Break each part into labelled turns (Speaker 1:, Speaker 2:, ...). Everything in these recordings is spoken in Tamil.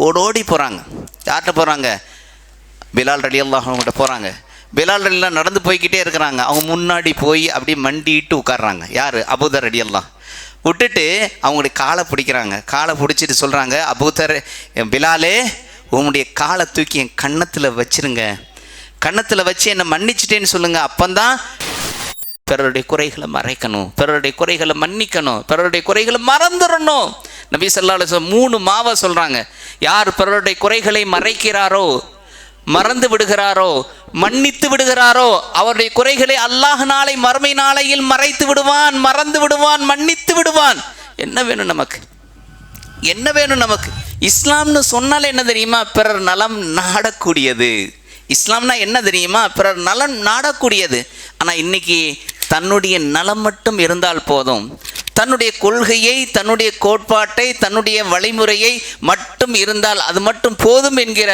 Speaker 1: ஓடோடி போகிறாங்க. யார்கிட்ட போகிறாங்க? பிலால் ரலியல்லாஹு அன்ஹுகிட்ட போகிறாங்க. பிலால் ரலியல்லாஹு நடந்து போய்கிட்டே இருக்கிறாங்க. அவங்க முன்னாடி போய் அப்படியே மண்டிட்டு உட்கார்றாங்க. யார்? அபூதர் ரலியல்லாஹு. விட்டுட்டு அவங்களுடைய காலை பிடிக்கிறாங்க. காலை பிடிச்சிட்டு சொல்கிறாங்க, அபூதர், பிலாலே, உங்களுடைய காலை தூக்கி என் கன்னத்தில் வச்சிருங்க, கன்னத்தில் வச்சு என்னை மன்னிச்சிட்டேன்னு சொல்லுங்கள். அப்போந்தான் பிறருடைய குறைகளை மறைக்கணும், பிறருடைய குறைகளை மன்னிக்கணும், பிறருடைய குறைகளை மறந்துடணும். நபி ஸல்லல்லாஹு அலைஹி வஸல்லம் 3 மாவ சொல்கிறாங்க. யார் பிறருடைய குறைகளை மறைக்கிறாரோ, மறந்து விடுகிறாரோ, மன்னித்து விடுகிறாரோ, அவருடைய குறைகளை அல்லாஹ் நாளை மறுமை நாளையில் மறைத்து விடுவான், மறந்து விடுவான், மன்னித்து விடுவான். என்ன வேணும் நமக்கு? என்ன வேணும் நமக்கு? இஸ்லாம்னு சொன்னாலே என்ன தெரியுமா? பிறர் நலம் நாடக்கூடியது. இஸ்லாம்னா என்ன தெரியுமா? பிறர் நலம் நாடக்கூடியது. ஆனால் இன்னைக்கு தன்னுடைய நலம் மட்டும் இருந்தால் போதும், தன்னுடைய கொள்கையை, தன்னுடைய கோட்பாட்டை, தன்னுடைய வழிமுறையை மட்டும் இருந்தால் அது மட்டும் போதும் என்கிற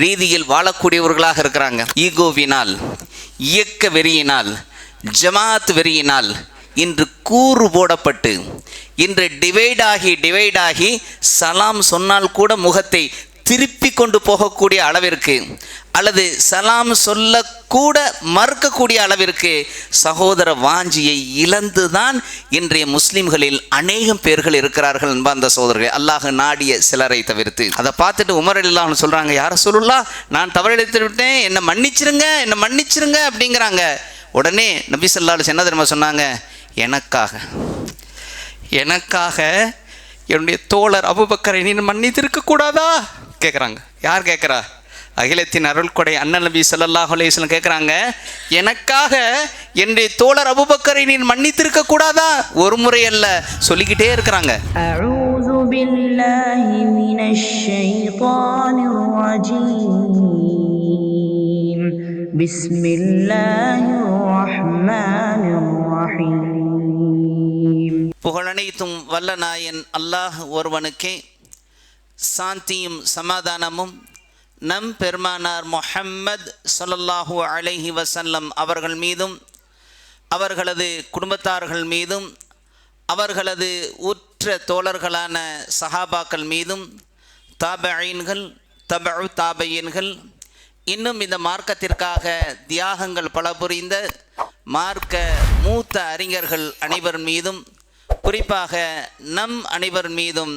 Speaker 1: ரீதியில் வாழக்கூடியவர்களாக இருக்கிறாங்க. ஈகோவினால், இயக்க வெறியினால், ஜமாத் வெறியினால் இன்று கூறு போடப்பட்டு, இன்று டிவைடாகி சலாம் சொன்னால் கூட முகத்தை திருப்பி கொண்டு போகக்கூடிய அளவிற்கு, அல்லது சலாம் சொல்லக்கூட மறுக்கக்கூடிய அளவிற்கு சகோதர வாஞ்சியை இழந்துதான் இன்றைய முஸ்லிம்களில் அநேகம் பேர்கள் இருக்கிறார்கள். அந்த சகோதரர்கள் அல்லாஹ் நாடிய சிலரை தவிர்த்து. அதை பார்த்துட்டு உமர் ரலியல்லாஹு அன்ஹு சொல்கிறாங்க, யார ரசூலுல்லாஹ், நான் தவறெடுத்து விட்டேன், என்னை மன்னிச்சிருங்க, என்னை மன்னிச்சிருங்க அப்படிங்கிறாங்க. உடனே நபி ஸல்லல்லாஹு அலைஹி வஸல்லம் என்ன தெரியுமா சொன்னாங்க? எனக்காக என்னுடைய தோழர் அபூபக்கரை நீ மன்னித்திருக்க கூடாதா கேட்குறாங்க. யார் கேட்குறா? அகிலத்தின் அருள் கொடை அண்ணன் நபி ஸல்லல்லாஹு அலைஹி வஸல்லம் கேட்குறாங்க, எனக்காக என்னுடைய தோழர் அபூபக்கரை நீ மன்னித்திருக்க கூடாதா? ஒரு முறை அல்ல, சொல்லிக்கிட்டே இருக்கிறாங்க.
Speaker 2: அஊது பில்லாஹி மினஷ் ஷைத்தானிர் ரஜீம். பிஸ்மில்லாஹிர் ரஹ்மானிர் ரஹீம்.
Speaker 1: புகழனைத்தும் வல்ல நாயன் அல்லாஹ் ஒருவனுக்கே, சாந்தியும் சமாதானமும் நம் பெருமானார் முஹம்மது ஸல்லல்லாஹு அலைஹி வஸல்லம் அவர்கள் மீதும், அவர்களது குடும்பத்தார்கள் மீதும், அவர்களது உற்ற தோழர்களான சஹாபாக்கள் மீதும், தாபஈன்கள், தபஉ தாபஈன்கள், இன்னும் இந்த மார்க்கத்திற்காக தியாகங்கள் பல புரிந்த மார்க்க மூத்த அறிஞர்கள் அனைவர் மீதும், குறிப்பாக நம் அனைவர் மீதும்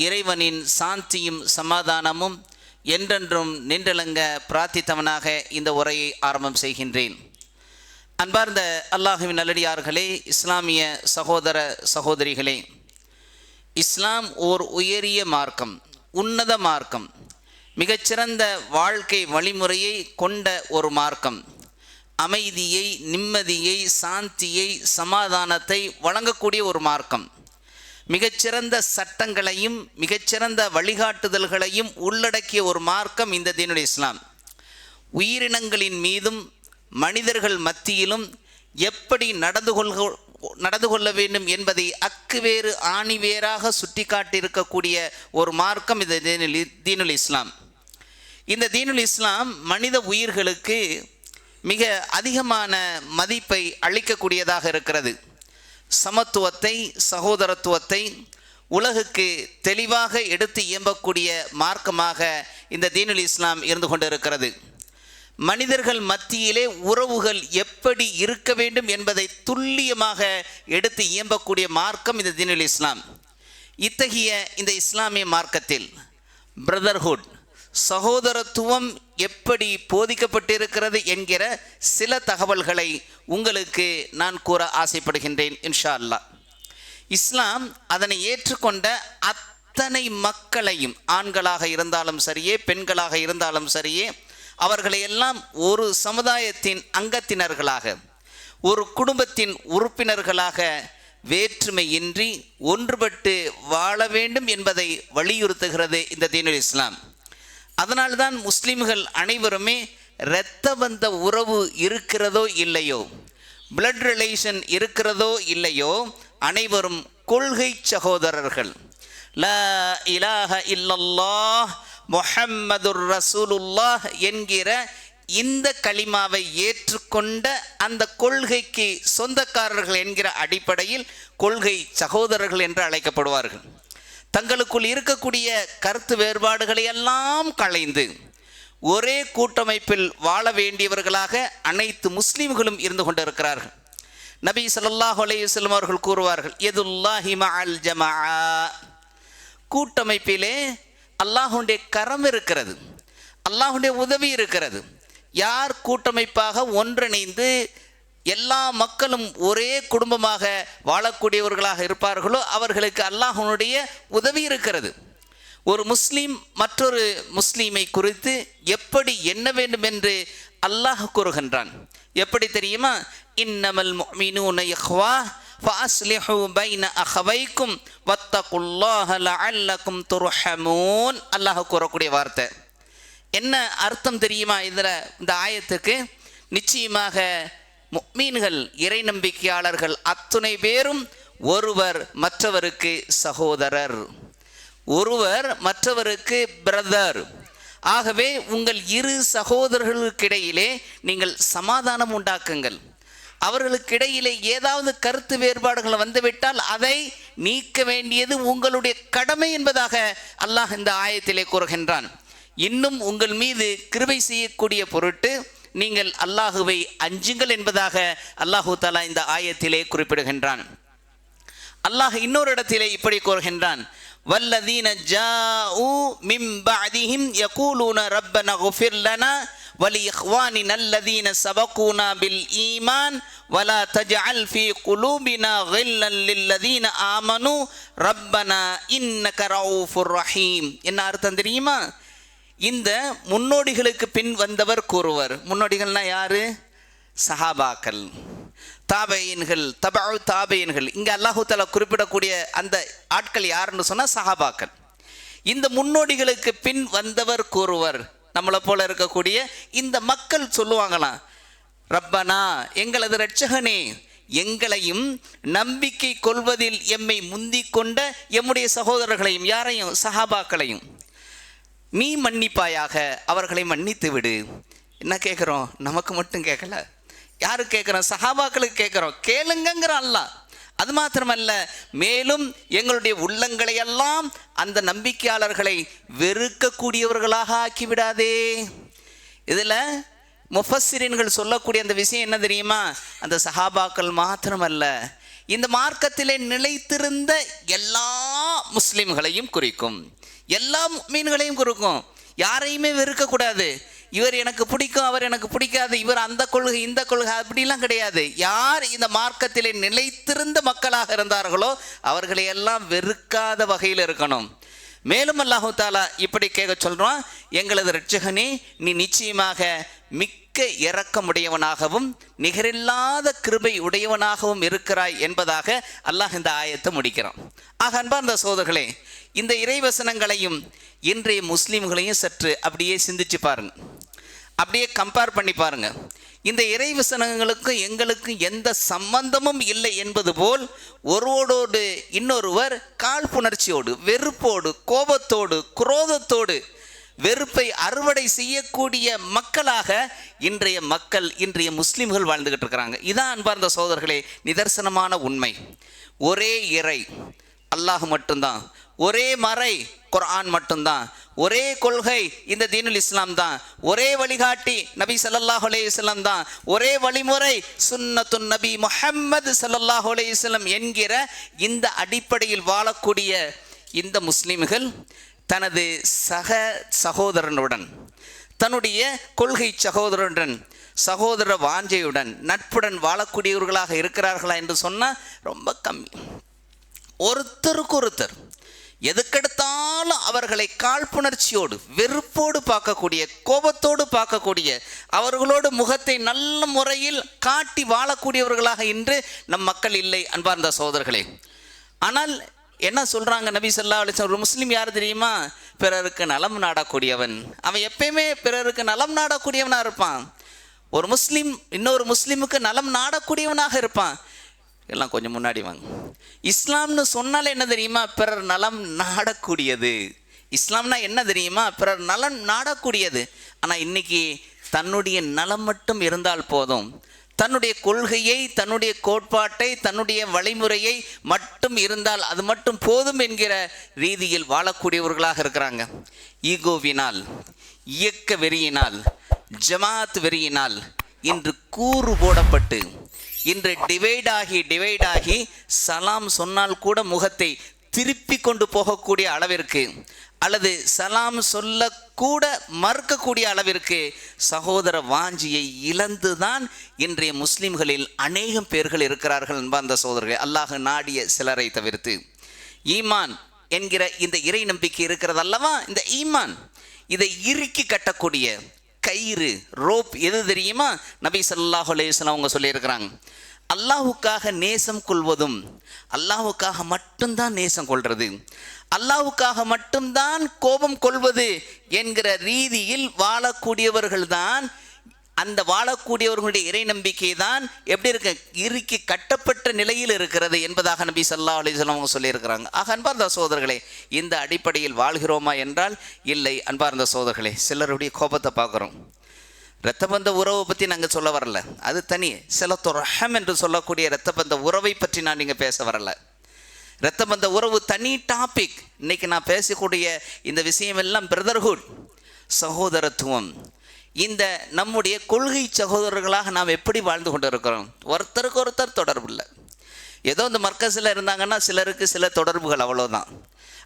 Speaker 1: இறைவனின் சாந்தியும் சமாதானமும் என்றென்றும் நின்றலங்க பிரார்த்தித்தவனாக இந்த உரையை ஆரம்பம் செய்கின்றேன். அன்பார்ந்த அல்லாஹுவின் நல்லடியார்களே, இஸ்லாமிய சகோதர சகோதரிகளே, இஸ்லாம் ஓர் உயரிய மார்க்கம், உன்னத மார்க்கம், மிகச்சிறந்த வாழ்க்கை வழிமுறையை கொண்ட ஒரு மார்க்கம், அமைதியை, நிம்மதியை, சாந்தியை, சமாதானத்தை வழங்கக்கூடிய ஒரு மார்க்கம், மிகச்சிறந்த சட்டங்களையும் மிகச்சிறந்த வழிகாட்டுதல்களையும் உள்ளடக்கிய ஒரு மார்க்கம் இந்த தீனுல் இஸ்லாம். உயிரினங்களின் மீதும் மனிதர்கள் மத்தியிலும் எப்படி நடந்து கொள்ள வேண்டும் என்பதை அக்குவேறு ஆணிவேராக சுட்டி காட்டியிருக்கக்கூடிய ஒரு மார்க்கம் இந்த தீனுல் இஸ்லாம். இந்த தீனுல் இஸ்லாம் மனித உயிர்களுக்கு மிக அதிகமான மதிப்பை அளிக்கக்கூடியதாக இருக்கிறது. சமத்துவத்தை, சகோதரத்துவத்தை உலகுக்கு தெளிவாக எடுத்து இயம்பக்கூடிய மார்க்கமாக இந்த தீனுல் இஸ்லாம் இருந்து கொண்டிருக்கிறது. மனிதர்கள் மத்தியிலே உறவுகள் எப்படி இருக்க வேண்டும் என்பதை துல்லியமாக எடுத்து இயம்பக்கூடிய மார்க்கம் இந்த தீனுல் இஸ்லாம். இத்தகைய இந்த இஸ்லாமிய மார்க்கத்தில் பிரதர்ஹுட், சகோதரத்துவம் எப்படி போதிக்கப்பட்டிருக்கிறது என்கிற சில தகவல்களை உங்களுக்கு நான் கூற ஆசைப்படுகின்றேன் இன்ஷா அல்லாஹ். இஸ்லாம் அதனை ஏற்றுக்கொண்ட அத்தனை மக்களையும், ஆண்களாக இருந்தாலும் சரியே, பெண்களாக இருந்தாலும் சரியே, அவர்களை எல்லாம் ஒரு சமுதாயத்தின் அங்கத்தினர்களாக, ஒரு குடும்பத்தின் உறுப்பினர்களாக வேற்றுமையின்றி ஒன்றுபட்டு வாழ வேண்டும் என்பதை வலியுறுத்துகிறது இந்த தீனுல் இஸ்லாம். அதனால்தான் முஸ்லிம்கள் அனைவருமே இரத்த பந்த உறவு இருக்கிறதோ இல்லையோ, பிளட் ரிலேஷன் இருக்கிறதோ இல்லையோ, அனைவரும் கொள்கை சகோதரர்கள். லா இலாஹ இல்லல்லாஹ் முஹம்மதுர் ரசூலுல்லாஹ் என்கிற இந்த கலிமாவை ஏற்றுக்கொண்ட அந்த கொள்கைக்கு சொந்தக்காரர்கள் என்கிற அடிப்படையில் கொள்கை சகோதரர்கள் என்று அழைக்கப்படுவார்கள். தங்களுக்குள் இருக்கக்கூடிய கருத்து வேறுபாடுகளை எல்லாம் களைந்து ஒரே கூட்டமைப்பில் வாழ வேண்டியவர்களாக அனைத்து முஸ்லிம்களும் இருந்து கொண்டிருக்கிறார்கள். நபி ஸல்லல்லாஹு அலைஹி வஸல்லம் அவர்கள் கூறுவார்கள், யதுல்லாஹி மஅல் ஜமாஅ, கூட்டமைப்பிலே அல்லாஹ்வுடைய கரம் இருக்கிறது, அல்லாஹ்வுடைய உதவி இருக்கிறது. யார் கூட்டமைப்பாக ஒன்றிணைந்து எல்லா மக்களும் ஒரே குடும்பமாக வாழக்கூடியவர்களாக இருப்பார்களோ அவர்களுக்கு அல்லாஹ்வுடைய உதவி இருக்கிறது. ஒரு முஸ்லீம் மற்றொரு முஸ்லீமை குறித்து எப்படி எண்ண வேண்டும் என்று அல்லாஹ் கூறுகின்றான். எப்படி தெரியுமா? இன்னமல் முஃமினூன இஹ்வா ஃபஅஸ்லிஹு பைன அஹவைக்கும் வத்தகுல்லாஹ லஅல்லகும் துர்ஹமூன். அல்லாஹ் கூறக்கூடிய வார்த்தை என்ன அர்த்தம் தெரியுமா? இந்த ஆயத்துக்கு நிச்சயமாக முஃமின்கள் இறை நம்பிக்கையாளர்கள் அத்துணை பேரும் ஒருவர் மற்றவருக்கு சகோதரர், ஒருவர் மற்றவருக்கு பிரதர். ஆகவே உங்கள் இரு சகோதரர்களுக்கிடையிலே நீங்கள் சமாதானம் உண்டாக்குங்கள். அவர்களுக்கிடையிலே ஏதாவது கருத்து வேறுபாடுகள் வந்துவிட்டால் அதை நீக்க வேண்டியது உங்களுடைய கடமை என்பதாக அல்லாஹ் இந்த ஆயத்திலே கூறுகின்றான். இன்னும் உங்கள் மீது கிருபை செய்யக்கூடிய பொருட்டு நீங்கள் அல்லாஹுவை அஞ்சுங்கள் என்பதாக அல்லாஹு தஆலா இந்த ஆயத்திலே குறிப்பிடுகின்றான். அல்லாஹ் இன்னொரு இடத்திலே இப்படி கூறுகின்றான், வல்லதீன ஜாஉ மின் பஅதிஹிம் யகூலூன ரப்பனா குஃபிர் லனா வலிஇக்வானினா அல்லதீன சபகூனா பில் ஈமான் வலா தஜஅல் ஃபீ குலூபினா கில்லல் லில்லதீன ஆமனு ரப்பனா இன்னக ரഊஃபுர் ரஹீம். என்ன அர்த்தம் தெரியுமா? இந்த முன்னோடிகளுக்கு பின் வந்தவர் கூறுவர். முன்னோடிகள்னா யாரு? சஹாபாக்கள், தாபையின்கள், தபஉ தாபையின்கள். இங்கே அல்லாஹு தஆலா குறிப்பிடக்கூடிய அந்த ஆட்கள் யாருன்னு சொன்னால் சஹாபாக்கள். இந்த முன்னோடிகளுக்கு பின் வந்தவர் கூறுவர். நம்மளை போல இருக்கக்கூடிய இந்த மக்கள் சொல்லுவாங்களாம், ரப்பனா, எங்களது இரட்சகனே, எங்களையும் நம்பிக்கை கொள்வதில் எம்மை முந்திக் கொண்ட எம்முடைய சகோதரர்களையும், யாரையும்? சஹாபாக்களையும் நீ மன்னிப்பாயாக, அவர்களை மன்னித்து விடு. என்ன கேட்குறோம்? நமக்கு மட்டும் கேட்கல, யாரு கேட்குறோம்? சஹாபாக்களுக்கு கேட்குறோம். கேளுங்கிற அல்லாஹ். அது மாத்திரமல்ல, மேலும் எங்களுடைய உள்ளங்களையெல்லாம் அந்த நம்பிக்கையாளர்களை வெறுக்கக்கூடியவர்களாக ஆக்கிவிடாதே. இதில் முஃபஸ்ஸிரீன்கள் சொல்லக்கூடிய அந்த விஷயம் என்ன தெரியுமா? அந்த சஹாபாக்கள் மாத்திரமல்ல, இந்த மார்க்கத்திலே நிலைத்திருந்த எல்லா முஸ்லிம்களையும் குறிக்கும், எல்லா முஃமின்களையும் குறிக்கும். யாரையுமே வெறுக்கக்கூடாது. இவர் எனக்கு பிடிக்கும், அவர் எனக்கு பிடிக்காது, இவர் அந்த கொள்கை இந்த கொள்கை அப்படிலாம் கிடையாது. யார் இந்த மார்க்கத்திலே நிலைத்திருந்த மக்களாக இருந்தார்களோ அவர்களை எல்லாம் வெறுக்காத வகையில் இருக்கணும். மேலும் அல்லாஹு தஆலா இப்படி கேட்க சொல்றான், எங்களது இரட்சகனே, நீ நிச்சயமாக மிக்க இரக்கமுடையவனாகவும் நிகரில்லாத கிருபை உடையவனாகவும் இருக்கிறாய் என்பதாக அல்லாஹ் இந்த ஆயத்தை முடிக்கிறான். ஆக அன்பார்ந்த சகோதரர்களே, இந்த இறைவசனங்களையும் இன்றைய முஸ்லீம்களையும் சற்று அப்படியே சிந்திச்சு பாருங்க, அப்படியே கம்பேர் பண்ணி பாருங்க. இந்த இறைவசனங்களுக்கும் எங்களுக்கும் எந்த சம்பந்தமும் இல்லை என்பது போல் ஒருவரோடு இன்னொருவர் காழ்ப்புணர்ச்சியோடு, வெறுப்போடு, கோபத்தோடு, குரோதத்தோடு வெறுப்பை அறுவடை செய்யக்கூடிய மக்களாக இன்றைய மக்கள், இன்றைய முஸ்லீம்கள் வாழ்ந்துகிட்டு இருக்கிறாங்க. இதான் அன்பார்ந்த சகோதரர்களே நிதர்சனமான உண்மை. ஒரே இறை அல்லாஹ் மட்டும்தான், ஒரே மறை குர்ஆன் மட்டும்தான், ஒரே கொள்கை இந்த தீனுல் இஸ்லாம் தான், ஒரே வழிகாட்டி நபி ஸல்லல்லாஹு அலைஹி வஸல்லம் தான், ஒரே வழிமுறை சுன்னத்துன் நபி முஹம்மது ஸல்லல்லாஹு அலைஹி வஸல்லம் என்கிற இந்த அடிப்படையில் வாழக்கூடிய இந்த முஸ்லிம்கள் தனது சகோதரனுடன், தன்னுடைய கொள்கை சகோதரனுடன், சகோதர வாஞ்சையுடன், நட்புடன் வாழக்கூடியவர்களாக இருக்கிறார்களா என்று சொன்னால் ரொம்ப கம்மி. ஒருத்தருக்கு ஒருத்தர் எதுக்கெடுத்தாலும் அவர்களை காழ்ப்புணர்ச்சியோடு, வெறுப்போடு பார்க்கக்கூடிய, கோபத்தோடு பார்க்கக்கூடிய, அவர்களோடு முகத்தை நல்ல முறையில் காட்டி வாழக்கூடியவர்களாக இன்று நம் மக்கள் இல்லை அன்பார்ந்த சகோதரர்களே. ஆனால் என்ன சொல்கிறாங்க நபி ஸல்லல்லாஹு அலைஹி வஸல்லம்? ஒரு முஸ்லீம் யார் தெரியுமா? பிறருக்கு நலம் நாடக்கூடியவன். அவன் எப்பயுமே பிறருக்கு நலம் நாடக்கூடியவனாக இருப்பான். ஒரு முஸ்லீம் இன்னொரு முஸ்லீமுக்கு நலம் நாடக்கூடியவனாக இருப்பான். எல்லாம் கொஞ்சம் முன்னாடி வாங்க. இஸ்லாம்னு சொன்னாலே என்ன தெரியுமா? பிறர் நலம் நாடக்கூடியது. இஸ்லாம்னா என்ன தெரியுமா? பிறர் நலம் நாடக்கூடியது. ஆனால் இன்னைக்கு தன்னுடைய நலம் மட்டும் இருந்தால் போதும், தன்னுடைய கொள்கையை, தன்னுடைய கோட்பாட்டை, தன்னுடைய வழிமுறையை மட்டும் இருந்தால் அது மட்டும் போதும் என்கிற ரீதியில் வாழக்கூடியவர்களாக இருக்கிறாங்க. ஈகோவினால், இயக்க வெறியினால், ஜமாத் வெறியினால் இன்று கூறு போடப்பட்டு, இன்று டிவைடாகி சலாம் சொன்னால் கூட முகத்தை திருப்பி கொண்டு போகக்கூடிய அளவிற்கு, அல்லது சலாம் சொல்லக்கூட மறுக்கக்கூடிய அளவிற்கு சகோதர வாஞ்சியை இழந்துதான் இன்றைய முஸ்லிம்களில் அநேகம் பேர்கள் இருக்கிறார்கள் என்பார்ந்த சகோதரர்கள். அல்லாஹ் நாடிய சிலரை தவிர்த்து. ஈமான் என்கிற இந்த இறை நம்பிக்கை இருக்கிறது அல்லவா, இந்த ஈமான் இதை இறுக்கி கட்டக்கூடிய கயிறு, ரோப் எது தெரியுமா? நபி ஸல்லல்லாஹு அலைஹி வஸல்லம் அவங்க சொல்லியிருக்கிறாங்க, அல்லாஹுக்காக நேசம் கொள்வதும், அல்லாஹுக்காக மட்டும்தான் நேசம் கொள்வது, அல்லாஹுக்காக மட்டும்தான் கோபம் கொள்வது என்கிற ரீதியில் வாழக்கூடியவர்கள்தான், அந்த வாழக்கூடியவர்களுடைய இறை நம்பிக்கை தான் எப்படி இருக்க, இறுக்கி கட்டப்பட்ட நிலையில் இருக்கிறது என்பதாக நபி ஸல்லல்லாஹு அலைஹி வஸல்லம் அவங்க சொல்லியிருக்கிறாங்க. ஆக அன்பார்ந்த சகோதரர்களே, இந்த அடிப்படையில் வாழ்கிறோமா என்றால் இல்லை. அன்பார்ந்த சகோதரர்களே, சிலருடைய கோபத்தை பார்க்குறோம். இரத்தபந்த உறவை பற்றி நாங்கள் சொல்ல வரல, அது தனி. சிலத்து ரஹம் என்று சொல்லக்கூடிய இரத்தபந்த உறவை பற்றி நான் நீங்கள் பேச வரல. இரத்தபந்த உறவு தனி டாபிக். இன்னைக்கு நான் பேசக்கூடிய இந்த விஷயம் எல்லாம் பிரதர்ஹுட், சகோதரத்துவம். இந்த நம்முடைய கொள்கை சகோதரர்களாக நாம் எப்படி வாழ்ந்து கொண்டு இருக்கிறோம்? ஒருத்தருக்கு ஒருத்தர் தொடர்பு இல்லை. ஏதோ இந்த மர்க்கஸில் இருந்தாங்கன்னா சிலருக்கு சில தொடர்புகள், அவ்வளோதான்.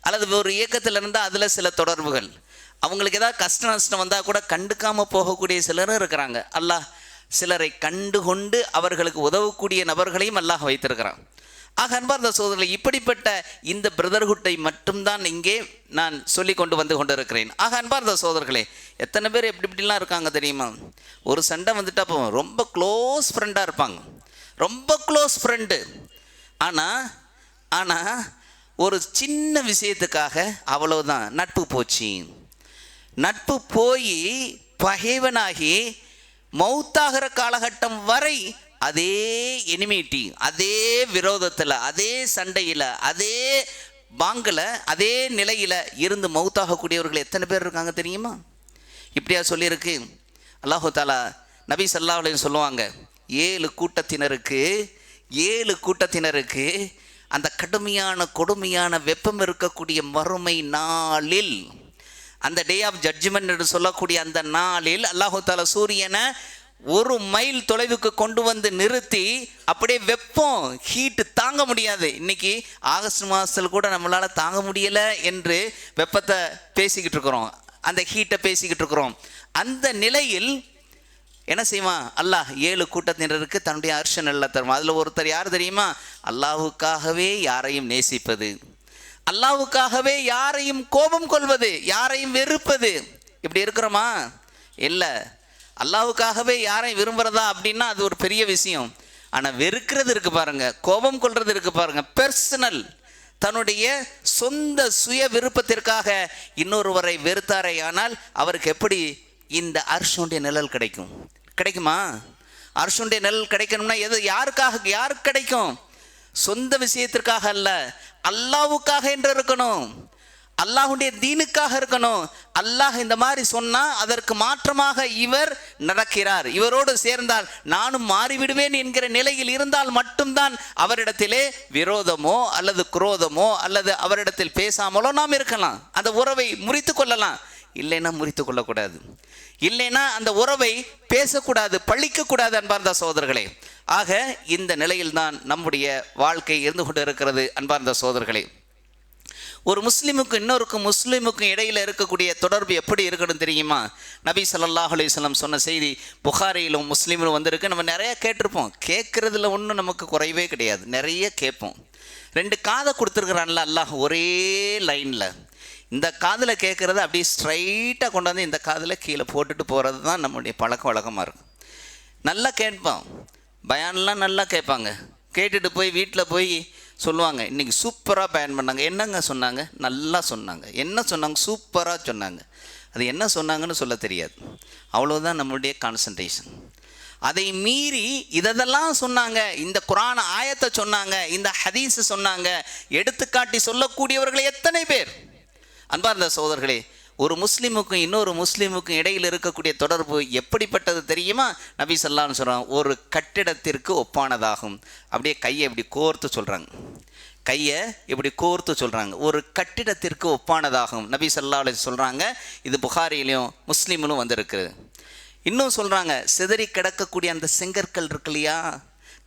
Speaker 1: அல்லது ஒரு இயக்கத்தில் இருந்தால் அதில் சில தொடர்புகள். அவங்களுக்கு ஏதாவது கஷ்ட நஷ்டம் வந்தால் கூட கண்டுக்காமல் போகக்கூடிய சிலரும் இருக்கிறாங்க. அல்லாஹ் சிலரை கண்டுகொண்டு அவர்களுக்கு உதவக்கூடிய நபர்களையும் அல்லாஹ் வைத்திருக்கிறான். ஆக அன்பார்ந்த சகோதரர்களே, இப்படிப்பட்ட இந்த பிரதர்ஹுட்டை மட்டும்தான் இங்கே நான் சொல்லி கொண்டு வந்து கொண்டிருக்கிறேன். ஆக அன்பார்ந்த சகோதரர்களே, எத்தனை பேர் இப்படிலாம் இருக்காங்க தெரியுமா? ஒரு சண்டை வந்துட்டு அப்போ ரொம்ப க்ளோஸ் ஃப்ரெண்டாக இருப்பாங்க, ரொம்ப க்ளோஸ் ஃப்ரெண்டு. ஆனால் ஒரு சின்ன விஷயத்துக்காக அவ்வளவுதான் நட்பு போச்சு. நட்பு போய் பகைவனாகி மௌத்தாகிற காலகட்டம் வரை அதே எனிமிட்டி, அதே விரோதத்தில், அதே சண்டையில், அதே பாங்கில், அதே நிலையில் இருந்து மௌத்தாகக்கூடியவர்கள் எத்தனை பேர் இருக்காங்க தெரியுமா? இப்படியா சொல்லியிருக்கு அல்லாஹு தாலா. நபி ஸல்லல்லாஹு அலைஹி சொல்லுவாங்க, 7 கூட்டத்தினருக்கு அந்த கடுமையான கொடுமையான வெப்பம் இருக்கக்கூடிய மறுமை நாளில், அந்த டே ஆஃப் ஜட்ஜ்மெண்ட் என்று சொல்லக்கூடிய அந்த நாளில் அல்லாஹு தாலா சூரியனை 1 மைல் தொலைவுக்கு கொண்டு வந்து நிறுத்தி, அப்படியே வெப்பம், ஹீட்டு தாங்க முடியாது. இன்னைக்கு ஆகஸ்ட் மாதத்தில் கூட நம்மளால் தாங்க முடியலை என்று வெப்பத்தை பேசிக்கிட்டு இருக்கிறோம், அந்த ஹீட்டை பேசிக்கிட்டு இருக்கிறோம். அந்த நிலையில் என்ன செய்வான் அல்லாஹ்? 7 கூட்டத்தினருக்கு தன்னுடைய அர்ஷ நல்ல தரும். அதில் ஒருத்தர் யார் தெரியுமா? அல்லாஹுக்காகவே யாரையும் நேசிப்பது, அல்லாஹுக்காகவே யாரையும் கோபம் கொள்வது, யாரையும் வெறுப்பது. இப்படி இருக்கிறோமா? இல்லை. அல்லாஹுக்காகவே யாரையும் விரும்புகிறதா அப்படின்னா அது ஒரு பெரிய விஷயம். ஆனால் வெறுக்கிறது இருக்கு பாருங்க, கோபம் கொள்வது இருக்கு பாருங்க, பெர்சனல், தன்னுடைய சொந்த சுய விருப்பத்திற்காக இன்னொருவரை வெறுத்தாரே ஆனால் அவருக்கு எப்படி இந்த அர்ஷுடைய நிழல் கிடைக்குமா? அர்ஷுடைய நிழல் கிடைக்கணும்னா யாருக்கு கிடைக்கும்? சொந்த விஷயத்திற்காக அல்ல, அல்லாஹ்வுக்காக என்று இருக்கணும், அல்லாஹ்வுடைய தீனுக்காக இருக்கணும். அல்லாஹ் இந்த மாதிரி சொன்னால் அதற்கு மாற்றமாக இவர் நடக்கிறார், இவரோடு சேர்ந்தால் நானும் மாறிவிடுவேன் என்கிற நிலையில் இருந்தால் மட்டும்தான் அவரிடத்திலே விரோதமோ அல்லது குரோதமோ அல்லது அவரிடத்தில் பேசாமலோ நாம் இருக்கலாம், அந்த உறவை முறித்து கொள்ளலாம். இல்லைன்னா முறித்து கொள்ளக்கூடாது, இல்லைன்னா அந்த உறவை பேசக்கூடாது, பழிக்கக்கூடாது அன்பார்ந்த சகோதரர்களே. ஆக இந்த நிலையில்தான் நம்முடைய வாழ்க்கை இருந்து கொண்டு இருக்கிறது அன்பார்ந்த சகோதரர்களே. ஒரு முஸ்லீமுக்கும் முஸ்லீமுக்கும் இடையில் இருக்கக்கூடிய தொடர்பு எப்படி இருக்கணும் தெரியுமா? நபி ஸல்லல்லாஹு அலைஹி வஸல்லம் சொன்ன செய்தி புகாரியிலும் முஸ்லீமிலும் வந்திருக்கு. நம்ம நிறைய கேட்டிருப்போம், கேட்குறதுல ஒன்றும் நமக்கு குறைவே கிடையாது, நிறைய கேட்போம். 2 காதை கொடுத்துருக்குறான்ல அல்லாஹ் ஒரே லைனில். இந்த காதில் கேட்குறத அப்படியே ஸ்ட்ரைட்டாக கொண்டாந்து இந்த காதில் கீழே போட்டுட்டு போகிறது தான் நம்முடைய பழக்க வழக்கமாக இருக்கும். நல்லா கேட்போம், பயான்லாம் நல்லா கேட்பாங்க. கேட்டுட்டு போய் வீட்டில் போய் சொல்லுவாங்க, இன்றைக்கி சூப்பராக பயன் பண்ணாங்க. என்னங்க சொன்னாங்க? நல்லா சொன்னாங்க. என்ன சொன்னாங்க? சூப்பராக சொன்னாங்க. அது என்ன சொன்னாங்கன்னு சொல்ல தெரியாது, அவ்வளோதான் நம்மளுடைய கான்சன்ட்ரேஷன். அதை மீறி இதெல்லாம் சொன்னாங்க, இந்த குர்ஆன் ஆயத்தை சொன்னாங்க, இந்த ஹதீஸ் சொன்னாங்க, எடுத்துக்காட்டி சொல்லக்கூடியவர்கள் எத்தனை பேர்? அன்பார்ந்த சகோதரர்களே, ஒரு முஸ்லீமுக்கும் இன்னொரு முஸ்லீமுக்கும் இடையில் இருக்கக்கூடிய தொடர்பு எப்படிப்பட்டது தெரியுமா? நபி ஸல்லல்லாஹு அலைஹி வஸல்லம் சொல்கிறாங்க, ஒரு கட்டிடத்திற்கு ஒப்பானதாகும். அப்படியே கையை இப்படி கோர்த்து சொல்கிறாங்க, கையை இப்படி கோர்த்து சொல்கிறாங்க, ஒரு கட்டிடத்திற்கு ஒப்பானதாகும். நபி ஸல்லல்லாஹு அலைஹி வஸல்லம் சொல்கிறாங்க. இது புகாரிலையும் முஸ்லீமிலும் வந்திருக்குது. இன்னும் சொல்கிறாங்க, சிதறி கிடக்கக்கூடிய அந்த செங்கற்கள் இருக்கு இல்லையா,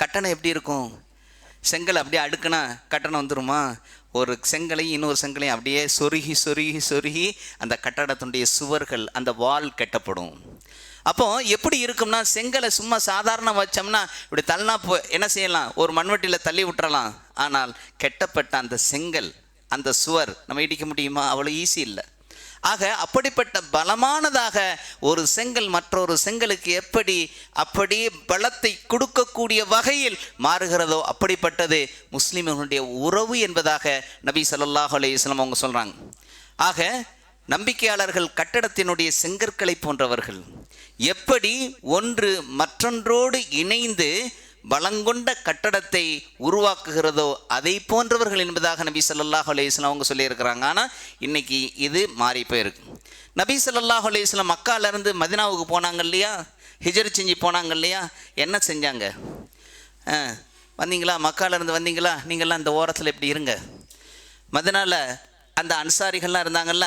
Speaker 1: கட்டணம் எப்படி இருக்கும்? செங்கல் அப்படியே அடுக்குனா கட்டணம் வந்துடுமா? ஒரு செங்கலையும் இன்னொரு செங்கலையும் அப்படியே சொருகி சொருகி சொருகி அந்த கட்டடத்தினுடைய சுவர்கள், அந்த வால் கட்டப்படும். அப்போ எப்படி இருக்கும்னா, செங்கலை சும்மா சாதாரண வச்சோம்னா இப்படி தள்ளினா என்ன செய்யலாம்? ஒரு மண்வெட்டியில் தள்ளி விட்டுறலாம். ஆனால் கெட்டப்பட்ட அந்த செங்கல், அந்த சுவர் நம்ம இடிக்க முடியுமா? அவ்வளோ ஈஸி இல்லை. ஆக அப்படிப்பட்ட பலமானதாக ஒரு செங்கல் மற்றொரு செங்கலுக்கு அப்படி பலத்தை கொடுக்கக்கூடிய வகையில் மாறுகிறதோ அப்படிப்பட்டது முஸ்லிம்களுடைய உறவு என்பதாக நபி ஸல்லல்லாஹு அலைஹி வஸல்லம் அவங்க சொல்கிறாங்க. ஆக நம்பிக்கையாளர்கள் கட்டடத்தினுடைய செங்கற்களை போன்றவர்கள். எப்படி ஒன்று மற்றொன்றோடு இணைந்து பலங்கொண்ட கட்டடத்தை உருவாக்குகிறதோ அதை போன்றவர்கள் என்பதாக நபி ஸல்லல்லாஹு அலைஹி வஸல்லம் அவங்க சொல்லியிருக்கிறாங்க. ஆனால் இன்றைக்கி இது மாறி போயிருக்கு. நபி ஸல்லல்லாஹு அலைஹி வஸல்லம் மக்காலேருந்து மதினாவுக்கு போனாங்க இல்லையா, ஹிஜ்ரத் செஞ்சு போனாங்க இல்லையா, என்ன செஞ்சாங்க? வந்தீங்களா? மக்காலேருந்து வந்தீங்களா? நீங்கள்லாம் அந்த ஓரத்தில் இப்படி இருங்க. மதினாவில் அந்த அன்சாரிகள்லாம் இருந்தாங்கல்ல,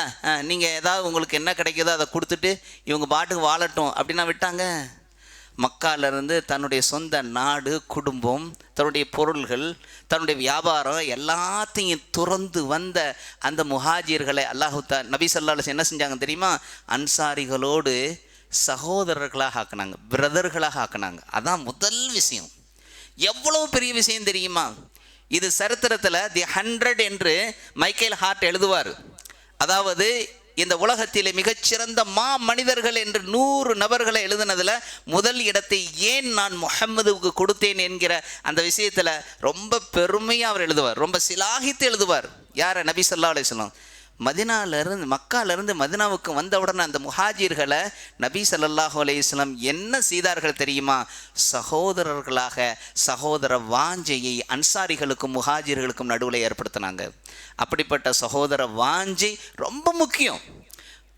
Speaker 1: நீங்கள் ஏதாவது உங்களுக்கு என்ன கிடைக்குதோ அதை கொடுத்துட்டு இவங்க பாட்டுக்கு வாழட்டும் அப்படின்னா விட்டாங்க? மக்காலிருந்து தன்னுடைய சொந்த நாடு, குடும்பம், தன்னுடைய பொருள்கள், தன்னுடைய வியாபாரம் எல்லாத்தையும் துறந்து வந்த அந்த முஹாஜிர்களை நபி ஸல்லல்லாஹு அலைஹி வஸல்லம் என்ன செஞ்சாங்க தெரியுமா? அன்சாரிகளோடு சகோதரர்களாக ஆக்கினாங்க, பிரதர்களாக ஆக்கினாங்க. அதான் முதல் விஷயம். எவ்வளவு பெரிய விஷயம் தெரியுமா? இது சரித்திரத்தில் தி 100 என்று மைக்கேல் ஹார்ட் எழுதுவார். அதாவது இந்த உலகத்திலே மிகச்சிறந்த மனிதர்கள் என்று 100 நபர்களை எழுதினதில் முதல் இடத்தை ஏன் நான் முஹம்மதுவுக்கு கொடுத்தேன் என்கிற அந்த விஷயத்தில் ரொம்ப பெருமையாக அவர் எழுதுவார், ரொம்ப சிலாகித்து எழுதுவார். யாரை? நபி ஸல்லல்லாஹு அலைஹி வஸல்லம். மக்காலிருந்து மதினாவுக்கு வந்தவுடனே அந்த முஹாஜிர்களை நபி ஸல்லல்லாஹு அலைஹி வஸல்லம் என்ன செய்தார்கள் தெரியுமா? சகோதரர்களாக சகோதர வாஞ்சையை அன்சாரிகளுக்கும் முஹாஜிர்களுக்கும் நடுவில் ஏற்படுத்தினாங்க. அப்படிப்பட்ட சகோதர வாஞ்சை ரொம்ப முக்கியம்.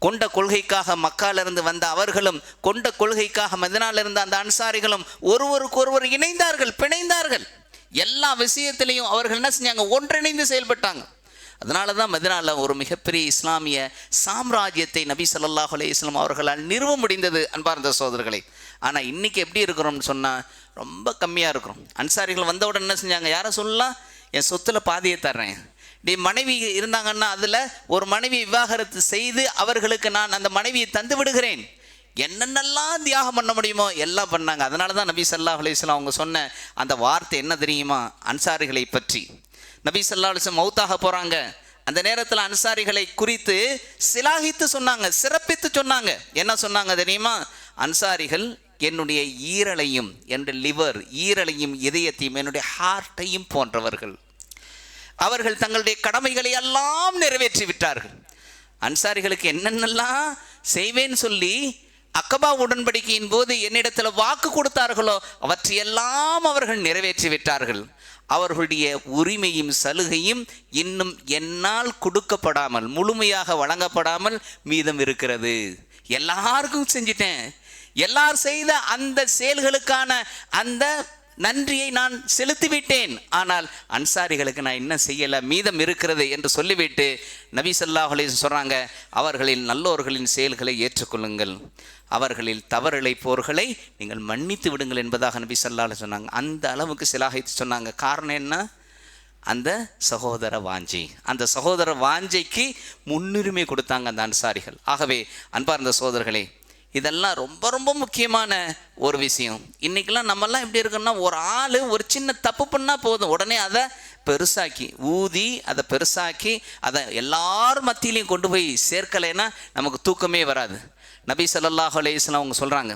Speaker 1: கொண்ட கொள்கைக்காக மக்காலிருந்து வந்த அவர்களும், கொண்ட கொள்கைக்காக மதினாலிருந்து அந்த அன்சாரிகளும் ஒருவருக்கொருவர் இணைந்தார்கள், பிணைந்தார்கள். எல்லா விஷயத்திலையும் அவர்கள் என்ன செஞ்சாங்க? ஒன்றிணைந்து செயல்பட்டாங்க. அதனால தான் மதினாவில் ஒரு மிகப்பெரிய இஸ்லாமிய சாம்ராஜ்யத்தை நபி ஸல்லல்லாஹு அலைஹி வஸல்லம் அவர்களால் நிறுவ முடிந்தது, அன்பார்ந்த சகோதரர்களே. ஆனால் இன்றைக்கி எப்படி இருக்கிறோம்னு சொன்னால் ரொம்ப கம்மியாக இருக்கிறோம். அன்சாரிகள் வந்தவுடன் என்ன செஞ்சாங்க? யாரை சொல்லலாம்? என் சொத்தில் பாதியை தர்றேன். மனைவி இருந்தாங்கன்னா அதில் ஒரு மனைவி விவாகரத்து செய்து அவர்களுக்கு நான் அந்த மனைவியை தந்து விடுகிறேன். என்னென்னலாம் தியாகம் பண்ண முடியுமோ எல்லாம் பண்ணாங்க. அதனால தான் நபி ஸல்லல்லாஹு அலைஹி வஸல்லம் அவங்க சொன்ன அந்த வார்த்தை என்ன தெரியுமா? அன்சாரிகளை பற்றி நபி ஸல்லல்லாஹு அலைஹி வஸல்லம் மௌத்தாக போகிறாங்க. அந்த நேரத்தில் அன்சாரிகளை குறித்து சிலாகித்து சொன்னாங்க, சிறப்பித்து சொன்னாங்க. என்ன சொன்னாங்க தெரியுமா? அன்சாரிகள் என்னுடைய ஈரலையும், என்னுடைய லிவர், ஈரலையும் இதயத்தையும், என்னுடைய ஹார்ட்டையும் போன்றவர்கள். அவர்கள் தங்களுடைய கடமைகளை எல்லாம் நிறைவேற்றி விட்டார்கள். அன்சாரிகளுக்கு என்னென்னலாம் செய்வேன்னு சொல்லி அக்கபா உடன்படிக்கையின் போது என்னிடத்தில் வாக்கு கொடுத்தார்களோ அவற்றையெல்லாம் அவர்கள் நிறைவேற்றி விட்டார்கள். அவர்களுடைய உரிமையும் சலுகையும் இன்னும் என்னால் கொடுக்கப்படாமல், முழுமையாக வழங்கப்படாமல் மீதம் இருக்கிறது. எல்லாருக்கும் செஞ்சிட்டேன். எல்லார் செய்த அந்த செயல்களுக்கான அந்த நன்றியை நான் செலுத்திவிட்டேன். ஆனால் அன்சாரிகளுக்கு நான் என்ன செய்யலை, மீதம் இருக்கிறது என்று சொல்லிவிட்டு நபி ஸல்லல்லாஹு அலைஹி வஸல்லம் சொல்கிறாங்க, அவர்களின் நல்லோர்களின் செயல்களை ஏற்றுக்கொள்ளுங்கள், அவர்களில் தவறிழைப்போர்களை நீங்கள் மன்னித்து விடுங்கள் என்பதாக நபி ஸல்லல்லாஹு அலைஹி வஸல்லம் சொன்னாங்க. அந்த அளவுக்கு சிலாகித்து சொன்னாங்க. காரணம் என்ன? அந்த சகோதர வாஞ்சை. அந்த சகோதர வாஞ்சைக்கு முன்னுரிமை கொடுத்தாங்க அந்த அன்சாரிகள். ஆகவே அன்பார்ந்த சகோதரர்களே, இதெல்லாம் ரொம்ப ரொம்ப முக்கியமான ஒரு விஷயம். இன்றைக்கெல்லாம் நம்மெல்லாம் எப்படி இருக்கோம்னா, ஒரு ஆள் ஒரு சின்ன தப்பு பண்ணால் போதும், உடனே அதை பெருசாக்கி ஊதி அதை பெருசாக்கி அதை எல்லார் மத்தியிலையும் கொண்டு போய் சேர்க்கலைன்னா நமக்கு தூக்கமே வராது. நபி ஸல்லல்லாஹு அலைஹி வஸல்லம் அவங்க சொல்கிறாங்க,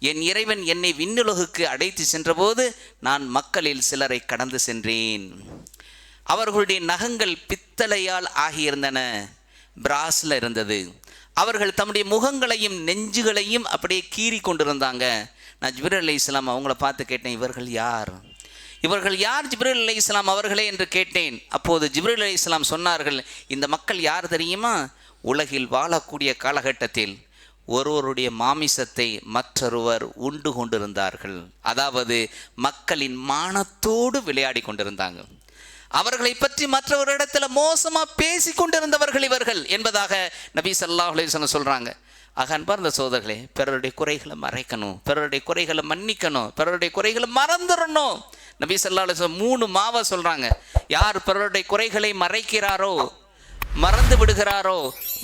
Speaker 1: என் இறைவன் என்னை விண்ணுலகுக்கு அழைத்து சென்றபோது நான் மக்களில் சிலரை கடந்து சென்றேன். அவர்களுடைய நகங்கள் பித்தளையால் ஆகியிருந்தன, பிராஸில் இருந்தது. அவர்கள் தம்முடைய முகங்களையும் நெஞ்சுகளையும் அப்படியே கீறி கொண்டிருந்தாங்க. நான் ஜிப்ரீல் அலைஹிஸ்ஸலாம் அவங்கள பார்த்து கேட்டேன், இவர்கள் யார்? இவர்கள் யார் ஜிப்ரீல் அலைஹிஸ்ஸலாம் அவர்களே என்று கேட்டேன். அப்போது ஜிப்ரீல் அலைஹிஸ்ஸலாம் சொன்னார்கள், இந்த மக்கள் யார் தெரியுமா? உலகில் வாழக்கூடிய காலகட்டத்தில் ஒருவருடைய மாமிசத்தை மற்றொருவர் உண்டு கொண்டிருந்தார்கள். அதாவது மக்களின் மானத்தோடு விளையாடி கொண்டிருந்தாங்க. அவர்களை பற்றி மற்றவரிடத்துல மோசமா பேசி கொண்டிருந்தவர்கள் இவர்கள் என்பதாக நபி ஸல்லல்லாஹு அலைஹி வஸல்லம் சொல்றாங்க. அன்பார்ந்த சகோதரர்களே, பிறருடைய குறைகளை மறைக்கணும், பிறருடைய குறைகளை மன்னிக்கணும், பிறருடைய குறைகளை மறந்துடணும். நபி ஸல்லல்லாஹு அலைஹி வஸல்லம் 3 மாவ சொல்றாங்க. யார் பிறருடைய குறைகளை மறைக்கிறாரோ, மறந்து விடுகிறாரோ,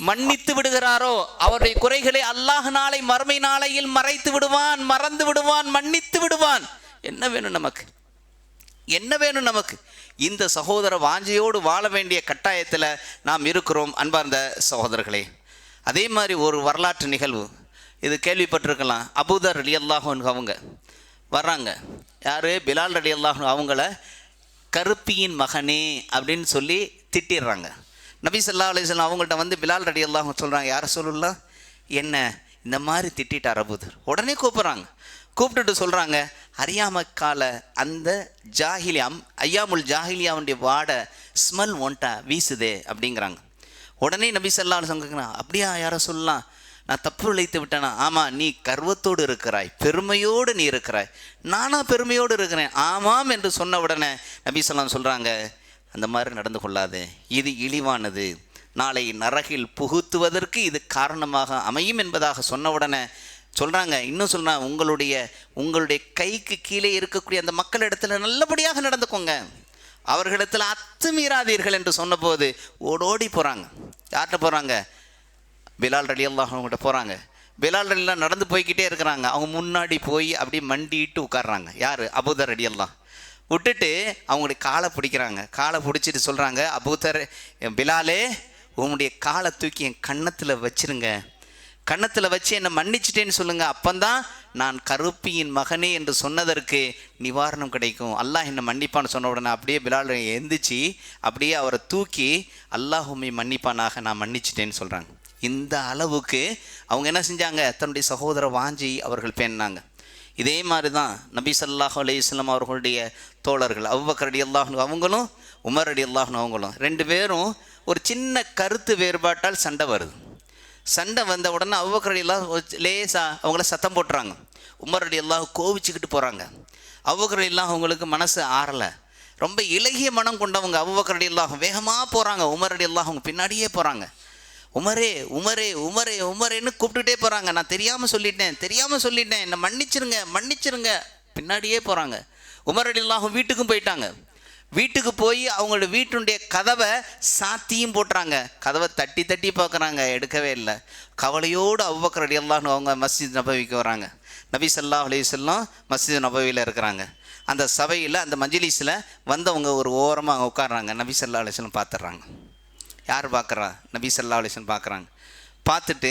Speaker 1: மன்னித்து விடுகிறாரோ, அவருடைய குறைகளை அல்லாஹ் நாளை மறுமை நாளையில் மறைத்து விடுவான், மறந்து விடுவான், மன்னித்து விடுவான். என்ன வேணும் நமக்கு? என்ன வேணும் நமக்கு? இந்த சகோதர வாஞ்சையோடு வாழ வேண்டிய கட்டாயத்தில் நாம் இருக்கிறோம். அன்பார்ந்த சகோதரர்களே, அதே மாதிரி ஒரு வரலாற்று நிகழ்வு இது கேள்விப்பட்டிருக்கலாம். அபூதர் ரலியல்லாஹு அன்ஹு அவங்க வர்றாங்க. யார்? பிலால் ரலியல்லாஹு அவங்கள கருப்பியின் மகனே அப்படின்னு சொல்லி திட்டிடுறாங்க. நபி ஸல்லல்லாஹு அலைஹி வஸல்லம் அவங்கள்ட்ட வந்து பிலால் ரலியல்லாஹு சொல்கிறாங்க, யார் ரசூலுல்லாஹ் என்ன இந்த மாதிரி திட்டார் அபூதர். உடனே கூப்பிட்றாங்க. கூப்பிட்டுட்டு சொல்கிறாங்க, அறியாமக்கால அந்த ஐயாமுல் ஜாஹிலியாவுடைய வாடை ஸ்மெல் ஒன்ட்டா வீசுதே அப்படிங்கிறாங்க. உடனே நபி ஸல்லல்லாஹு அலைஹி வஸல்லம் அப்படியா யார சொல்லலாம், நான் தப்பு இழைத்து விட்டேனா? ஆமாம், நீ கர்வத்தோடு இருக்கிறாய், பெருமையோடு நீ இருக்கிறாய், நானா பெருமையோடு இருக்கிறேன். ஆமாம் என்று சொன்ன உடனே நபி ஸல்லல்லாஹு அலைஹி வஸல்லம் சொல்கிறாங்க, அந்த மாதிரி நடந்து கொள்ளாது, இது இழிவானது, நாளை நரகில் புகுத்துவதற்கு இது காரணமாக அமையும் என்பதாக சொன்ன உடனே சொல்கிறாங்க. இன்னும் சொல்கிறாங்க, உங்களுடைய கைக்கு கீழே இருக்கக்கூடிய அந்த மக்களிடத்தில் நல்லபடியாக நடந்துக்கோங்க, அவர்களிடத்தில் அத்துமீறாதீர்கள் என்று சொன்னபோது ஓடோடி போகிறாங்க. யார்கிட்ட போகிறாங்க? பிலால் ரலியல்லாஹு அன்ஹு கிட்ட போகிறாங்க. பிலால் ரலியல்லாஹு நடந்து போய்கிட்டே இருக்கிறாங்க. அவங்க முன்னாடி போய் அப்படியே மண்டிட்டு உட்கார்றாங்க. யார்? அபூதர் ரலியல்லாஹு. விட்டுட்டு அவங்களுடைய காலை பிடிக்கிறாங்க. காலை பிடிச்சிட்டு சொல்கிறாங்க, அபூதர், பிலாலே உங்களுடைய காலை தூக்கி என் கன்னத்தில் வச்சிருங்க, கன்னத்தில் வச்சு என்னை மன்னிச்சிட்டேன்னு சொல்லுங்கள், அப்போந்தான் நான் கருப்பியின் மகனே என்று சொன்னதற்கு நிவாரணம் கிடைக்கும், அல்லாஹ் என்னை மன்னிப்பான்னு சொன்ன உடனே அப்படியே பிலால் எந்திரிச்சு அப்படியே அவரை தூக்கி அல்லாஹுமை மன்னிப்பானாக நான் மன்னிச்சிட்டேன்னு சொல்கிறாங்க. இந்த அளவுக்கு அவங்க என்ன செஞ்சாங்க? தன்னுடைய சகோதர வாஞ்சி அவர்கள் பேணினாங்க. இதே மாதிரி தான் நபி ஸல்லல்லாஹு அலைஹி வஸல்லம் அவர்களுடைய தோழர்கள் அபூபக்கர் ரலியல்லாஹு அன்ஹு அவங்களும் உமர் ரலியல்லாஹு அன்ஹு அவங்களும் 2 பேரும் ஒரு சின்ன கருத்து வேறுபாட்டால் சண்டை வருது. சண்டை வந்த உடனே அபூபக்கர் ரலியல்லாஹு லேசாக அவங்கள சத்தம் போட்டுறாங்க. உமர் ரலியல்லாஹு கோவிச்சுக்கிட்டு போகிறாங்க. அபூபக்கர் ரலியல்லாஹு அவங்களுக்கு மனசு ஆறலை, ரொம்ப இலகிய மனம் கொண்டவங்க. அபூபக்கர் ரலியல்லாஹு வேகமாக போகிறாங்க, உமர் ரலியல்லாஹு அவங்க பின்னாடியே போகிறாங்க. உமரே உமரே உமரே உமரேன்னு கூப்பிட்டுட்டே போகிறாங்க. நான் தெரியாமல் சொல்லிட்டேன், என்னை மன்னிச்சிருங்க. பின்னாடியே போகிறாங்க. உமர் ரலியல்லாஹு வீட்டுக்கும் போயிட்டாங்க. வீட்டுக்கு போய் அவங்களோட வீட்டுடைய கதவை சாத்தியும் போட்டுறாங்க. கதவை தட்டி தட்டி பார்க்குறாங்க, எடுக்கவே இல்லை. கவலையோடு அபூபக்கர் ரலியல்லாஹு அவங்க மஸ்ஜித் நபவிக்கு வராங்க. நபி ஸல்லல்லாஹு அலைஹி வஸல்லம் மஸ்ஜித் நபவியில் இருக்கிறாங்க. அந்த சபையில் அந்த மஜ்லிஸில் வந்தவங்க ஒரு ஓரமாக உட்கார்றாங்க. நபி ஸல்லல்லாஹு அலைஹி வஸல்லம் பார்த்துட்றாங்க. யார் பார்க்குறா? நபி ஸல்லல்லாஹு அலைஹி வஸல்லம் பார்க்குறாங்க. பார்த்துட்டு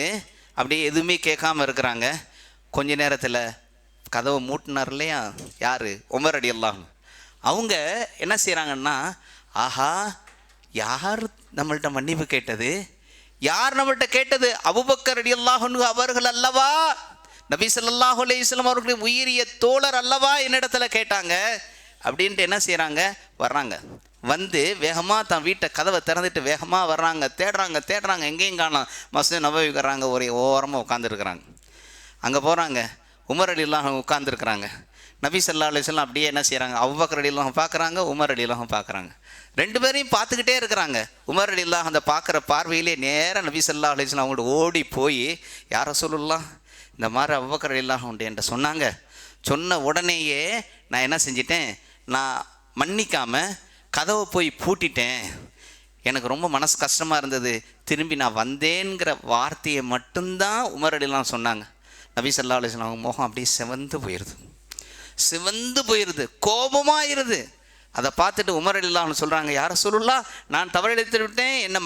Speaker 1: அப்படியே எதுவுமே கேட்காம இருக்கிறாங்க. கொஞ்ச நேரத்தில் கதவை மூட்டினார் இல்லையா, யார்? உமர் ரலியல்லாஹு. அவங்க என்ன செய்கிறாங்கன்னா, ஆஹா, யார் நம்மள்கிட்ட மன்னிப்பு கேட்டது? யார் நம்மள்கிட்ட கேட்டது? அபூபக்கர் ரலியல்லாஹு அன்ஹு அவர்கள் அல்லவா, நபி ஸல்லல்லாஹு அலைஹி வஸல்லம் அவர்களுடைய உயிரிய தோழர் அல்லவா என்னிடத்துல கேட்டாங்க அப்படின்ட்டு என்ன செய்கிறாங்க? வர்றாங்க. வந்து வேகமாக தான் வீட்டை கதவை திறந்துட்டு வேகமாக வர்றாங்க. தேடுறாங்க, எங்கேயும் காணோம். மஸ்ஜித் நபவி வர்றாங்க, ஒரே ஓரமாக உட்காந்துருக்குறாங்க. அங்கே போகிறாங்க. உமர் ரலியல்லாஹு உட்காந்துருக்குறாங்க. நபி ஸல்லல்லாஹு அலைஹி வஸல்லம் அப்படியே என்ன செய்கிறாங்க? அபூபக்கர் ரலியல்லாஹு பார்க்குறாங்க, உமர் ரலியல்லாஹு பார்க்குறாங்க. 2 பேரையும் பார்த்துக்கிட்டே இருக்கிறாங்க. உமர் ரலியல்லாஹு அந்த பார்க்குற பார்வையிலே நேராக நபி ஸல்லல்லாஹு அலைஹி வஸல்லம் அவங்கள்ட்ட ஓடி போய், யா ரசூலுல்லாஹ், இந்த மாதிரி அபூபக்கர் ரலியல்லாஹு உண்டு என்கிட்ட சொன்னாங்க. சொன்ன உடனேயே நான் என்ன செஞ்சிட்டேன்? நான் மன்னிக்காமல் கதவை போய் பூட்டிட்டேன். எனக்கு ரொம்ப மனசு கஷ்டமாக இருந்தது. திரும்பி நான் வந்தேங்கிற வார்த்தையை மட்டும்தான் உமர் ரலியல்லாஹு சொன்னாங்க. நபி ஸல்லல்லாஹு அலைஹி வஸல்லம் முகம் அப்படியே சிவந்து போயிடுது, கோபமாயிருது. அதை பார்த்துட்டு உமர் ரலியல்லாஹு சொல்கிறாங்க, யார ரசூலுல்லாஹ், நான் தவறிழைத்து விட்டேன், என்னை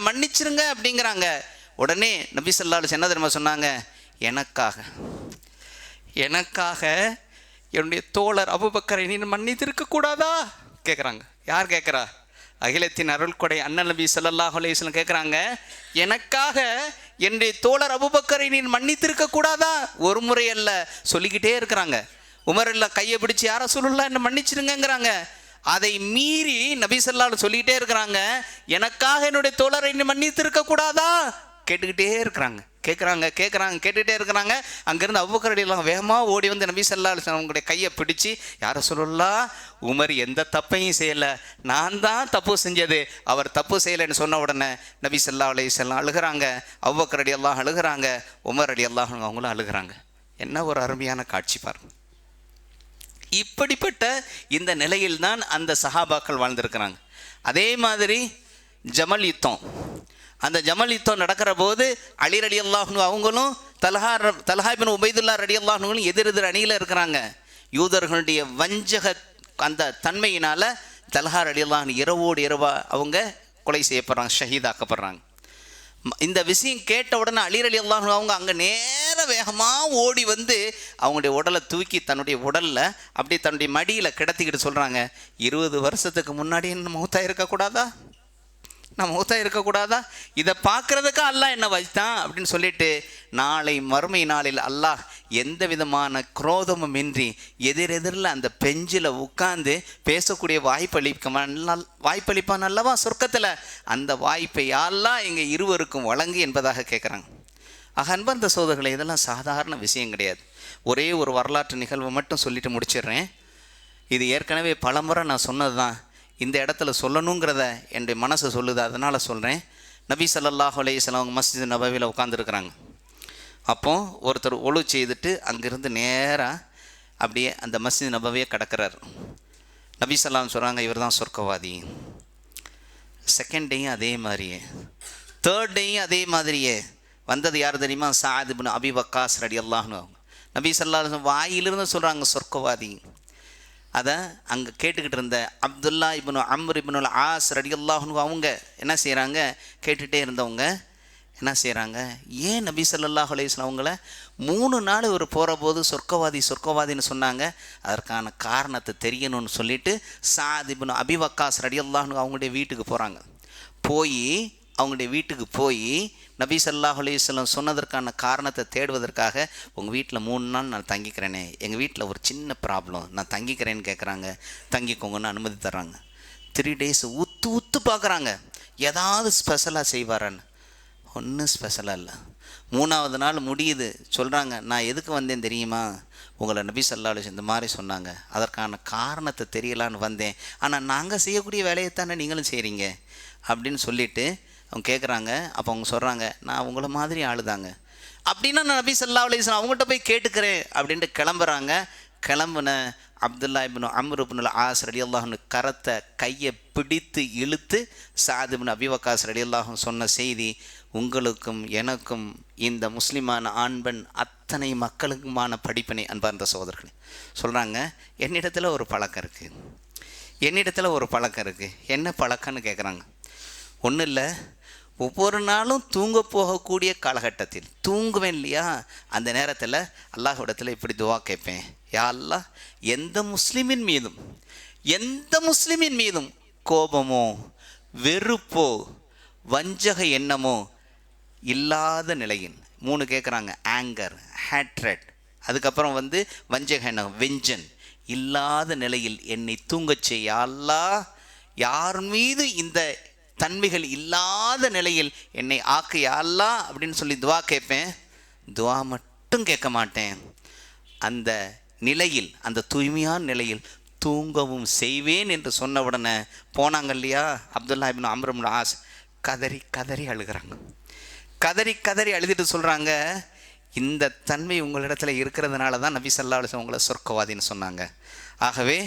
Speaker 1: மன்னிச்சிருங்க அப்படிங்கிறாங்க. உடனே நபி ஸல்லல்லாஹு அலைஹி வஸல்லம் என்ன தெரியுமா சொன்னாங்க? எனக்காக என்னுடைய தோழர் அபூபக்கரை நீ மன்னித்திருக்க கூடாதா கேட்குறாங்க. யார் கேட்குறா? அகிலத்தின் அருள் கொடை அண்ணன் நபி ஸல்லல்லாஹு அலைஹி வஸல்லம் கேட்குறாங்க, எனக்காக என்னுடைய தோழர் அபூபக்கரை நீ மன்னித்திருக்க கூடாதா? ஒரு முறை அல்ல, சொல்லிக்கிட்டே இருக்கிறாங்க. உமர் இல்ல கையை பிடிச்சி, யார ரசூலுல்லாஹ் என்னை மன்னிச்சிருங்கிறாங்க. அதை மீறி நபி ஸல்லல்லாஹு அலைஹி சொல்லிக்கிட்டே இருக்கிறாங்க, எனக்காக என்னுடைய தோழரை மன்னித்து இருக்க கூடாதா? கேட்டுக்கிட்டே இருக்கிறாங்க, கேட்டுக்கிட்டே இருக்கிறாங்க. அங்கேருந்து அபூபக்கர் ரலியல்லாஹு வேகமாக ஓடி வந்து நபி ஸல்லல்லாஹு அலைஹி அவங்களுடைய கையை பிடிச்சி, யார சொல்லலாம், உமர் எந்த தப்பையும் செய்யலை, நான் தான் தப்பு செஞ்சது, அவர் தப்பு செய்யலைன்னு சொன்ன உடனே நபி ஸல்லல்லாஹு அலைஹி வஸல்லம் அழுகிறாங்க, அபூபக்கர் ரலியல்லாஹு அழுகிறாங்க, உமர் ரலியல்லாஹு அவங்களும் அழுகிறாங்க. என்ன ஒரு அருமையான காட்சி பாருங்க. இப்படிப்பட்ட இந்த நிலையில்தான் அந்த சஹாபாக்கள் வாழ்ந்திருக்கிறாங்க. அதே மாதிரி ஜமல் யுத்தம், அந்த ஜமல் யுத்தம் நடக்கிற போது அலி ரலியல்லாஹு அன்ஹு அவங்களும் தல்ஹா இப்னு உபைதுல்லா ரலியல்லாஹு அன்ஹுவும் எதிரெதிர் அணியில் இருக்கிறாங்க. யூதர்களுடைய வஞ்சக அந்த தன்மையினால் தல்ஹா ரலியல்லாஹு அன்ஹு இரவோடு இரவா அவங்க கொலை செய்யப்படுறாங்க, ஷஹீதாக்கப்படுறாங்க. இந்த விஷயம் கேட்ட உடனே அலி ரலியல்லாஹு அன்ஹு அவங்க அங்கே நேர வேகமாக ஓடி வந்து அவங்களுடைய உடலை தூக்கி தன்னுடைய உடலில் அப்படியே தன்னுடைய மடியில் கிடத்திக்கிட்டு சொல்கிறாங்க, 20 வருஷத்துக்கு முன்னாடி என்ன மௌத்தாக இருக்கக்கூடாதா, நான் மௌத்தாக இருக்கக்கூடாதா, இதை பார்க்குறதுக்கு அல்லாஹ் என்ன வச்சான் அப்படின்னு சொல்லிட்டு, நாளை மறுமை நாளில் அல்லாஹ் எந்த விதமான குரோதமும் இன்றி எதிரெதிரில் அந்த பெஞ்சில் உட்கார்ந்து பேசக்கூடிய வாய்ப்பளிப்பான் அல்லவா சொர்க்கத்தில், அந்த வாய்ப்பை அல்லாஹ் எங்கள் இருவருக்கும் வழங்கு என்பதாக கேட்குறாங்க. அன்பர்ந்த சோதர்களை, இதெல்லாம் சாதாரண விஷயம் கிடையாது. ஒரே ஒரு வரலாற்று நிகழ்வை மட்டும் சொல்லிட்டு முடிச்சிடுறேன். இது ஏற்கனவே பலமுறை நான் சொன்னது தான், இந்த இடத்துல சொல்லணுங்கிறத என்னுடைய மனசு சொல்லுது, அதனால் சொல்கிறேன். நபி ஸல்லல்லாஹு அலைஹி வஸல்லம் அவங்க மஸ்ஜித் நபவியில் உட்காந்துருக்குறாங்க. அப்போது ஒருத்தர் ஒழு செய்துட்டு அங்கேருந்து நேராக அப்படியே அந்த மஸ்ஜித் நபவியை கடக்கிறார். நபி ஸல்லல்லாஹு சொல்கிறாங்க, இவர் தான் சொர்க்கவாதி. செகண்ட் டேயும் அதே மாதிரியே, தேர்ட் டேயும் அதே மாதிரியே வந்தது யார் தெரியுமா? சஅத் இப்னு அபி வக்காஸ் ரலியல்லாஹு அன்ஹு. நபி ஸல்லல்லாஹு அலைஹி வாயிலிருந்து சொல்கிறாங்க சொர்க்கவாதி. அதை அங்கே கேட்டுக்கிட்டு இருந்த அப்துல்லா இப்னு அம்ர் இப்னுல் ஆஸ் ரலியல்லாஹு அன்ஹு அவங்க என்ன செய்கிறாங்க, கேட்டுகிட்டே இருந்தவங்க என்ன செய்கிறாங்க, ஏன் நபி ஸல்லல்லாஹு அலைஹி வஸல்லம் அவங்கள 3 நாள் ஒரு போகிற போது சொர்க்கவாதின்னு சொன்னாங்க, அதற்கான காரணத்தை தெரியணும்னு சொல்லிட்டு சஅத் இப்னு அபி வக்காஸ் ரலியல்லாஹு அன்ஹு அவங்களுடைய வீட்டுக்கு போகிறாங்க. அவங்களுடைய வீட்டுக்கு போய் நபி ஸல்லல்லாஹு அலைஹி வஸல்லம் சொன்னதற்கான காரணத்தை தேடுவதற்காக, உங்கள் வீட்டில் 3 நாள் நான் தங்கிக்கிறேனே, எங்கள் வீட்டில் ஒரு சின்ன ப்ராப்ளம், நான் தங்கிக்கிறேன்னு கேட்குறாங்க. தங்கிக்கோங்கன்னு அனுமதி தர்றாங்க. 3 டேஸ் உத்து பார்க்குறாங்க, ஏதாவது ஸ்பெஷலாக செய்வாரான்னு. ஒன்றும் ஸ்பெஷலாக இல்லை. 3ஆவது நாள் முடியுது, சொல்கிறாங்க, நான் எதுக்கு வந்தேன் தெரியுமா, உங்களை நபி ஸல்லல்லாஹு அலைஹி வஸல்லம் இந்த மாதிரி சொன்னாங்க, அதற்கான காரணத்தை தெரியலான்னு வந்தேன், ஆனால் நாங்கள் செய்யக்கூடிய வேலையை தானே நீங்களும் செய்கிறீங்க அப்படின்னு சொல்லிவிட்டு அவங்க கேட்குறாங்க. அப்போ அவங்க சொல்கிறாங்க, நான் உங்களை மாதிரி ஆளுதாங்க அப்படின்னா நான் நபி ஸல்லல்லாஹு அலைஹி வஸல்லம் அவங்கள்ட்ட போய் கேட்டுக்கிறேன் அப்படின்ட்டு கிளம்புறாங்க. கிளம்புன அப்துல்லா இப்னு அம்ர் இப்னுல் ஆஸ் ரலியல்லாஹு அன்ஹு கரத்தை கையை பிடித்து இழுத்து சஅத் இப்னு அபி வக்காஸ் ரலியல்லாஹு அன்ஹு சொன்ன செய்தி, உங்களுக்கும் எனக்கும் இந்த முஸ்லிமான ஆண்பெண் அத்தனை மக்களுக்குமான படிப்பினை. அன்பார்ந்த சகோதரர்களே, சொல்கிறாங்க, என்னிடத்தில் ஒரு பழக்கம் இருக்குது. என்ன பழக்கம்னு கேட்குறாங்க. ஒன்றும் இல்லை, ஒவ்வொரு நாளும் தூங்க போகக்கூடிய காலகட்டத்தில் தூங்குவேன் இல்லையா, அந்த நேரத்தில் அல்லாஹ்விடத்தில் இப்படி துவா கேட்பேன், யா அல்லாஹ், எந்த முஸ்லிமின் மீதும் கோபமோ வெறுப்போ வஞ்சக எண்ணமோ இல்லாத நிலையில், 3 கேட்குறாங்க, ஆங்கர், ஹேட்ரட், அதுக்கப்புறம் வஞ்சக எண்ணம், வெஞ்சன் இல்லாத நிலையில் என்னை தூங்கச் செய்ய அல்லாஹ், யார் மீது இந்த தன்மைகள் இல்லாத நிலையில் என்னை ஆக்கைய அல்லாஹ் அப்படின்னு சொல்லி துவா கேட்பேன். துவா மட்டும் கேட்க மாட்டேன், அந்த நிலையில், அந்த தூய்மையான நிலையில் தூங்கவும் செய்வேன் என்று சொன்ன உடனே போனாங்க இல்லையா, அப்துல்லா இப்னு அம்ர் இப்னு ஆஸ் கதறி அழுகிறாங்க. கதறி அழுதுட்டு சொல்கிறாங்க, இந்த தன்மை உங்களிடத்தில் இருக்கிறதுனால தான் நபி ஸல்லல்லாஹு அலைஹி வஸல்லம் உங்களை சொர்க்கவாதின்னு சொன்னாங்க. ஆகவே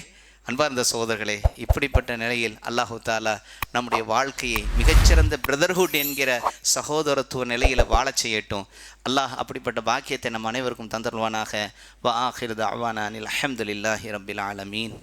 Speaker 1: அன்பார்ந்த சகோதரர்களே, இப்படிப்பட்ட நிலையில் அல்லாஹு தாலா நம்முடைய வாழ்க்கையை மிகச்சிறந்த பிரதர்ஹுட் என்கிற சகோதரத்துவ நிலையில் வாழச் செய்யட்டும். அல்லாஹ் அப்படிப்பட்ட பாக்கியத்தை நம் அனைவருக்கும் தந்தருவானாக. வ ஆகிரு தஅவானா அனில் அல்ஹம்துலில்லாஹி ரப்பில் ஆலமீன்.